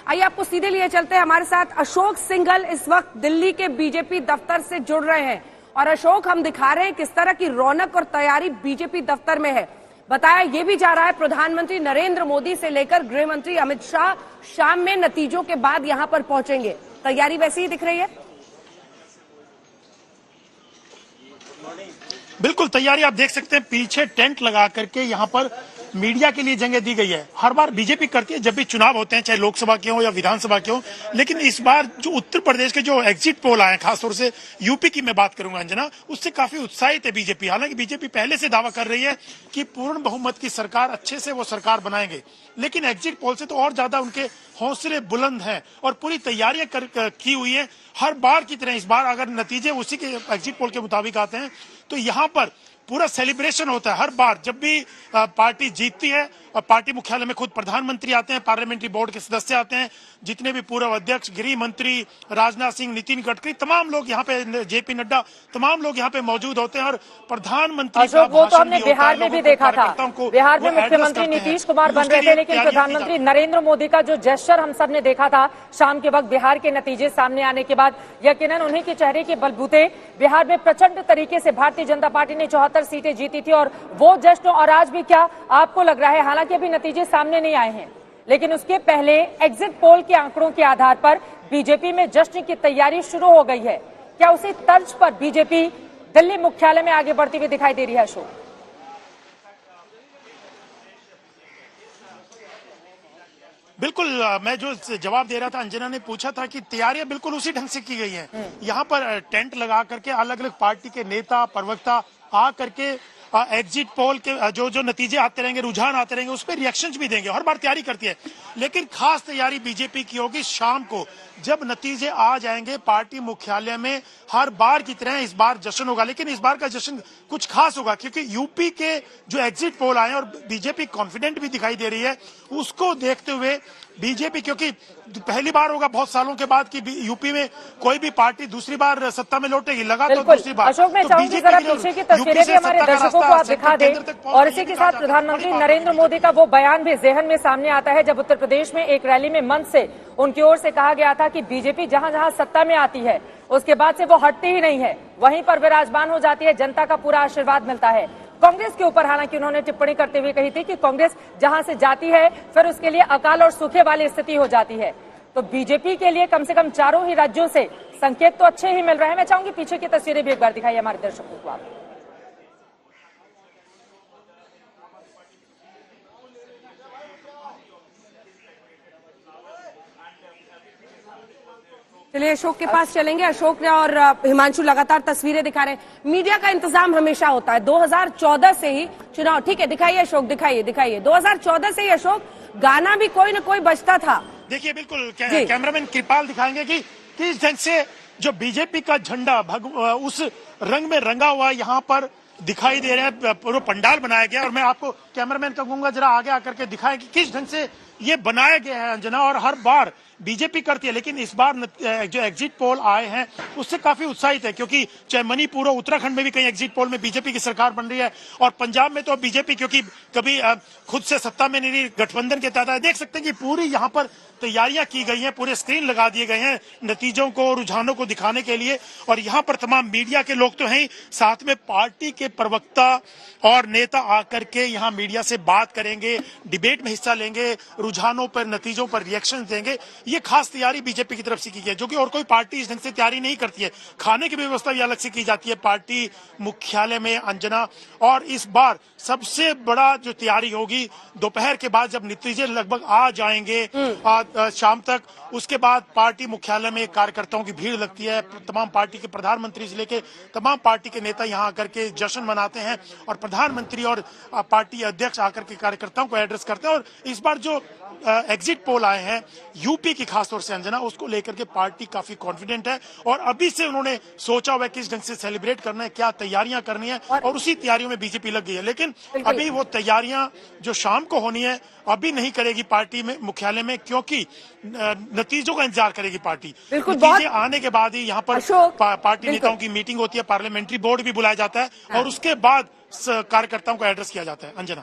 आइए आपको सीधे लिए चलते हैं, हमारे साथ अशोक सिंघल इस वक्त दिल्ली के बीजेपी दफ्तर से जुड़ रहे हैं। और अशोक, हम दिखा रहे हैं किस तरह की रौनक और तैयारी बीजेपी दफ्तर में है। बताया ये भी जा रहा है प्रधानमंत्री नरेंद्र मोदी से लेकर गृह मंत्री अमित शाह शाम में नतीजों के बाद यहां पर पहुंचेंगे। तैयारी वैसी ही दिख रही है। बिल्कुल तैयारी आप देख सकते हैं, पीछे टेंट लगा करके यहाँ पर मीडिया के लिए जगह दी गई है। हर बार बीजेपी करती है जब भी चुनाव होते हैं, चाहे लोकसभा के हो या विधानसभा के हो, लेकिन इस बार जो उत्तर प्रदेश के जो एग्जिट पोल आए, खासतौर से यूपी की मैं बात करूंगा अंजना, उससे काफी उत्साहित है बीजेपी। हालांकि बीजेपी पहले से दावा कर रही है कि पूर्ण बहुमत की सरकार, अच्छे से वो सरकार बनाएंगे, लेकिन एग्जिट पोल से तो और ज्यादा उनके हौसले बुलंद हैं और पूरी तैयारियां की हुई है। हर बार की तरह इस बार अगर नतीजे उसी के एग्जिट पोल के मुताबिक आते हैं तो यहाँ पर पूरा सेलिब्रेशन होता है। हर बार जब भी पार्टी जीतती है और पार्टी मुख्यालय में खुद प्रधानमंत्री आते हैं, पार्लियामेंट्री बोर्ड के सदस्य आते हैं, जितने भी पूर्व अध्यक्ष, गृह मंत्री, राजनाथ सिंह, नितिन गडकरी, तमाम लोग यहाँ पे, जेपी नड्डा, तमाम लोग यहाँ पे मौजूद होते हैं। और प्रधानमंत्री का वो तो हमने बिहार में भी देखा था, बिहार में मुख्यमंत्री नीतीश कुमार बन रहे थे, लेकिन प्रधानमंत्री नरेंद्र मोदी का जो जेस्चर हम सब ने देखा था शाम के वक्त बिहार के नतीजे सामने आने के बाद, यकीनन उन्हीं के चेहरे के बलबूते बिहार में प्रचंड तरीके से भारतीय जनता पार्टी ने 74 सीटें जीती थी। और वो जश्न और आज भी क्या आपको लग रहा है, हालांकि अभी नतीजे सामने नहीं आए हैं, लेकिन उसके पहले एग्जिट पोल के आंकड़ों के आधार पर बीजेपी में जश्न की तैयारी शुरू हो गई है। क्या उसी तर्ज पर बीजेपी दिल्ली मुख्यालय में आगे बढ़ती हुई दिखाई दे रही है अशोक? बिल्कुल, मैं जो जवाब दे रहा था, अंजना ने पूछा था कि तैयारियां बिल्कुल उसी ढंग से की गई हैं। यहाँ पर टेंट लगा करके अलग अलग पार्टी के नेता, प्रवक्ता आ करके एग्जिट पोल के जो नतीजे आते रहेंगे, रुझान आते रहेंगे, उस पर रिएक्शंस भी देंगे। हर बार तैयारी करती है, लेकिन खास तैयारी बीजेपी की होगी शाम को जब नतीजे आ जाएंगे पार्टी मुख्यालय में। हर बार की तरह इस बार जश्न होगा, लेकिन इस बार का जश्न कुछ खास होगा क्योंकि यूपी के जो एग्जिट पोल आए और बीजेपी कॉन्फिडेंट भी दिखाई दे रही है, उसको देखते हुए बीजेपी, क्योंकि पहली बार होगा बहुत सालों के बाद कि यूपी में कोई भी पार्टी दूसरी बार सत्ता में लौटेगी, लगा तो दूसरी बार। अशोक, मैं चाहूंगी जरा पीछे की तस्वीरें भी हमारे दर्शकों को आप दिखा दें, और इसी के साथ प्रधानमंत्री नरेंद्र मोदी का वो बयान भी जेहन में सामने आता है जब उत्तर प्रदेश में एक रैली में मंच से उनकी ओर से कहा गया था कि बीजेपी जहां जहां सत्ता में आती है उसके बाद से वो हटती ही नहीं है, वहीं पर विराजमान हो जाती है, जनता का पूरा आशीर्वाद मिलता है। कांग्रेस के ऊपर हालांकि उन्होंने टिप्पणी करते हुए कही थी कि कांग्रेस जहां से जाती है फिर उसके लिए अकाल और सूखे वाली स्थिति हो जाती है। तो बीजेपी के लिए कम से कम चारों ही राज्यों से संकेत तो अच्छे ही मिल रहे हैं। मैं चाहूंगी पीछे की तस्वीरें भी एक बार दिखाइए हमारे दर्शकों को आप। चलिए अशोक के पास चलेंगे। अशोक ने और हिमांशु लगातार तस्वीरें दिखा रहे हैं। मीडिया का इंतजाम हमेशा होता है, 2014 से ही चुनाव, ठीक है दिखाइए अशोक, दिखाइए 2014 से ही अशोक गाना भी कोई न कोई बजता था। देखिए बिल्कुल, कैमरामैन कृपाल दिखाएंगे कि किस ढंग से जो बीजेपी का झंडा उस रंग में रंगा हुआ यहाँ पर दिखाई दे रहा है, पूरा पंडाल बनाया गया। और मैं आपको कैमरामैन का कहूंगा जरा आगे आकर के दिखाएं कि किस ढंग से ये बनाया गया है अंजना। और हर बार बीजेपी करती है, लेकिन इस बार जो एग्जिट पोल आए हैं उससे काफी उत्साहित है, क्योंकि चाहे मणिपुर और उत्तराखंड में भी कई एग्जिट पोल में बीजेपी की सरकार बन रही है, और पंजाब में तो बीजेपी क्योंकि कभी खुद से सत्ता में नहीं, गठबंधन के तहत देख सकते हैं कि पूरी यहाँ पर तैयारियां की गई हैं, पूरे स्क्रीन लगा दिए गए हैं नतीजों को, रुझानों को दिखाने के लिए। और यहाँ पर तमाम मीडिया के लोग तो हैं, साथ में पार्टी के प्रवक्ता और नेता आकर के यहाँ मीडिया से बात करेंगे, डिबेट में हिस्सा लेंगे, रुझानों पर, नतीजों पर रिएक्शन देंगे। ये खास तैयारी बीजेपी की तरफ से की गई है, जो कि और कोई पार्टी इस ढंग से तैयारी नहीं करती है। खाने की व्यवस्था भी अलग से की जाती है पार्टी मुख्यालय में अंजना। और इस बार सबसे बड़ा जो तैयारी होगी दोपहर के बाद जब नतीजे लगभग आ जाएंगे शाम तक, उसके बाद पार्टी मुख्यालय में कार्यकर्ताओं की भीड़ लगती है। तमाम पार्टी के प्रधानमंत्री से लेके तमाम पार्टी के नेता यहाँ आकर के जश्न मनाते हैं, और प्रधानमंत्री और पार्टी अध्यक्ष आकर के कार्यकर्ताओं को एड्रेस करते हैं। और इस बार जो एग्जिट पोल आए हैं यूपी की खासतौर से अंजना, उसको लेकर के पार्टी काफी कॉन्फिडेंट है, और अभी से उन्होंने सोचा हुआ है किस ढंग से सेलिब्रेट करना है, क्या तैयारियां करनी है, और उसी तैयारियों में बीजेपी लग गई है। लेकिन अभी वो तैयारियां जो शाम को होनी है अभी नहीं करेगी पार्टी में मुख्यालय में, क्योंकि नतीजों का इंतजार करेगी पार्टी। नतीजे आने के बाद ही यहाँ पर पार्टी नेताओं की मीटिंग होती है, पार्लियामेंट्री बोर्ड भी बुलाया जाता है, और उसके बाद कार्यकर्ताओं को एड्रेस किया जाता है अंजना।